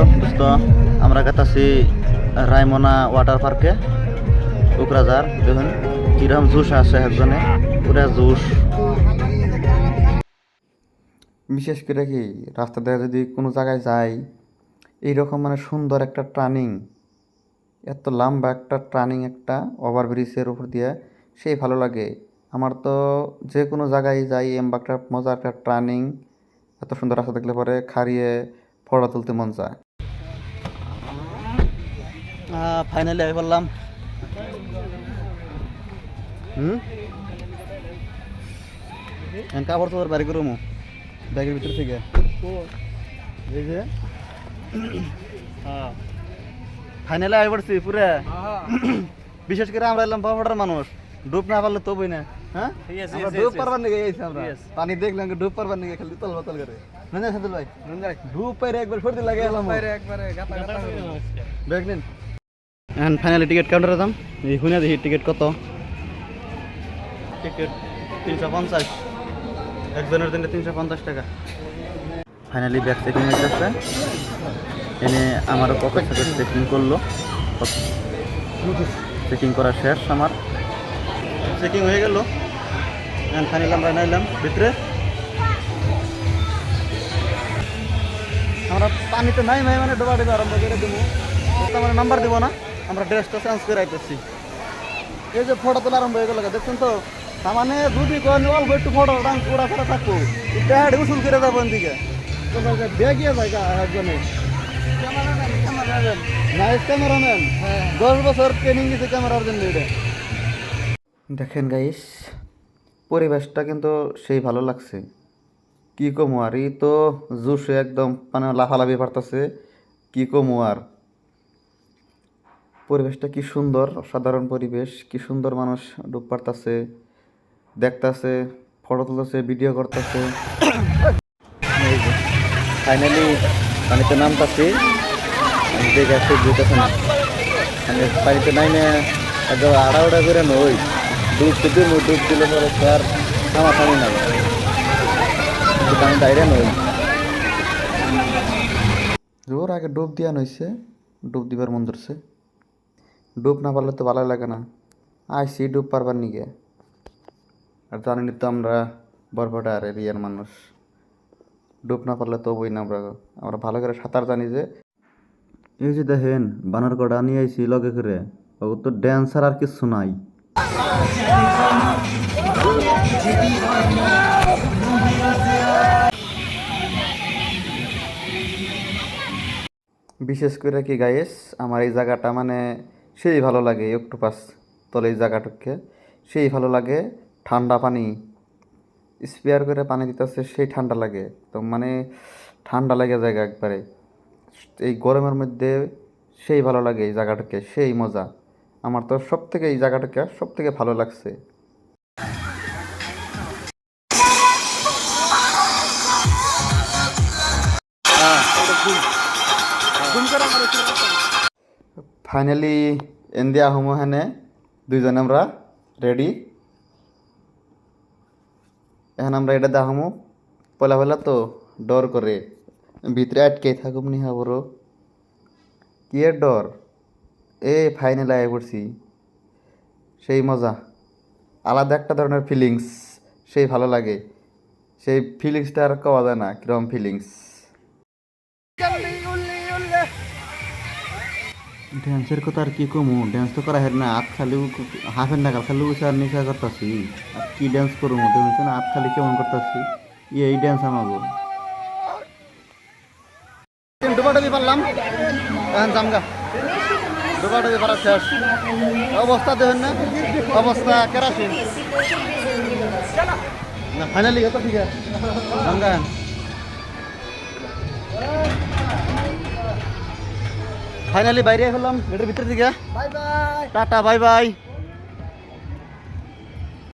দোস্ত আমরা গেতাছি রায়মনা ওয়াটার পার্কে কোকরাঝার। দেখুন কিরকম জুস আসে একজনে পুরা জুস। বিশেষ করে কি রাস্তা দিয়ে যদি কোনো জায়গায় যাই, এইরকম মানে সুন্দর একটা টার্নিং, এত লম্বা একটা টার্নিং, একটা ওভারব্রিজের উপর দিয়ে, সেই ভালো লাগে আমার। তো যে কোনো জায়গায় যাই এমন একটা মজা একটা টার্নিং, এত সুন্দর রাস্তা দেখলে পরে খাড়িয়ে ফটো তুলতে মন চায়। ফাইনালি আমি বললাম কাপড় চোপড় বাড়ি করবো ব্যাগের ভিতর থেকে। এই যে ফাইনালি আই পড়ছি পুরে। বিশেষ করে আমরা এলাম বাবাটার মানুষ, ডুব না পারলে তো বই না। হ্যাঁ ডুব পারবার নিয়ে গেছি আমরা, পানি দেখলাম ডুব পারবার নিয়ে খালি তল বতল করে ভাই ডুব পাইরে একবার সর্দি লাগে এলাম ব্যাগ নিন। এখন ফাইনালি টিকিট কাউন্টারে দাম এই শুনে দেখি টিকিট কত। টিকিট 350, একজনের জন্য 350 টাকা। ফাইনালি ব্যাগ চেকিং হয়ে যাচ্ছে। এনে আমারও পকেট থেকে চেকিং করলো, চেকিং করা শেষ আমার, চেকিং হয়ে গেল। ফাইনালি আমরা নাইলাম ভিতরে। আমরা পানিতে নাই মানে ডোবা ডোবা আরম্ভ করে দেবো। আমার নাম্বার দেবো না, আমরা ড্রেসটা চেঞ্জ করে আইতেছি। এই যে ফটো তোলা আরম্ভ হয়ে গেল, দেখছেন তো। তার মানে যদি অল্প একটু ফটো ওড়া ফেরা থাকবো, ব্যাগ উসুল করে যাবো এদিকে বেগিয়ে যায় একজনে। নাইস ক্যামেরাম্যান, 10 বছর ট্রেনিং দিয়েছে ক্যামেরার জন্য। দেখেন গাইস, পরিবেশটা কিন্তু সেই ভালো লাগছে, কি কমু আর। এই তো জুসে একদম মানে লাফালাফি পারতেছে, কি কমু আর। পরিবেশটা কি সুন্দর, অসাধারণ পরিবেশ, কি সুন্দর মানুষ ডুব পারতেছে, দেখতেছে, ফটো তুলতেছে, ভিডিও করতেছে। ফাইনালি পানিতে নামতেছি, দেখে আসতে যেতেছে না। পানিতে নাইনে একদম আড়াউড়া করে নই, ডুব দিলে পরে আর নামা পানি নাই, আমি বাইরে নই। জোর আগে ডুব দিয়া নইছে, ডুব দিবার মন ধরছে। ডুব না পারলে তো ভালো লাগে না, আইসি ডুব পারবার নিগে। আর জানিনি তো আমরা বরপেটার এরিয়ার মানুষ, ডুব না পারলে তো বই না। আমরা ভালো করে সাঁতার জানি যে। এই যে দেখেন বানর কটা নিয়ে আইসি লগে করে, ও তো ড্যান্সার আর কিছু নাই। বিশেষ করে কি গাইস, আমার এই জায়গাটা মানে সেই ভালো লাগে। অক্টোপাস তলে এই জায়গাটাকে সেই ভালো লাগে। ঠান্ডা পানি স্পেয়ার করে পানি দিতেছে, সেই ঠান্ডা লাগে তো, মানে ঠান্ডা লাগে জায়গা একবারে। এই গরমের মধ্যে সেই ভালো লাগে এই জায়গাটাকে, সেই মজা। আমার তো সব থেকে এই জায়গাটাকে সব থেকে ভালো লাগছে। ফাইনালি ইন্ডিয়া হোমো হেনে দুইজনে আমরা রেডি। এখন আমরা এটা দেখামো, পয়লা পয়লা তো ডর করে ভিতরে আটকে থাকুম নি বড়, কি এর ডর। ফাইনালি আয় পড়ছি, সেই মজা, আলাদা একটা ধরনের ফিলিংস, সেই ভালো লাগে। সেই ফিলিংসটা আর পাওয়া যায় না, কিরকম ফিলিংস। ড্যান্সের কথা আর কি কমু, ড্যান্স তো করা হের না, হাত খালি হাফের নাগাল খালি উঁচা আর নিচা করতেছি। আর কি ড্যান্স করবো দেখুন না, হাত খালি কেমন করতেছি, এই ড্যান্স আমাগো। ডুবাডুবি পারলাম, এখন জামগা ডুবাডুবি পারা শেষ। অবস্থা দেখুন না, অবস্থা কেরাসিন না। ফাইনালি কত ঠিক আছে জামগা। ফাইনালি বাইরে হলাম এটার ভিতর থেকে। Bye bye, tata, bye bye.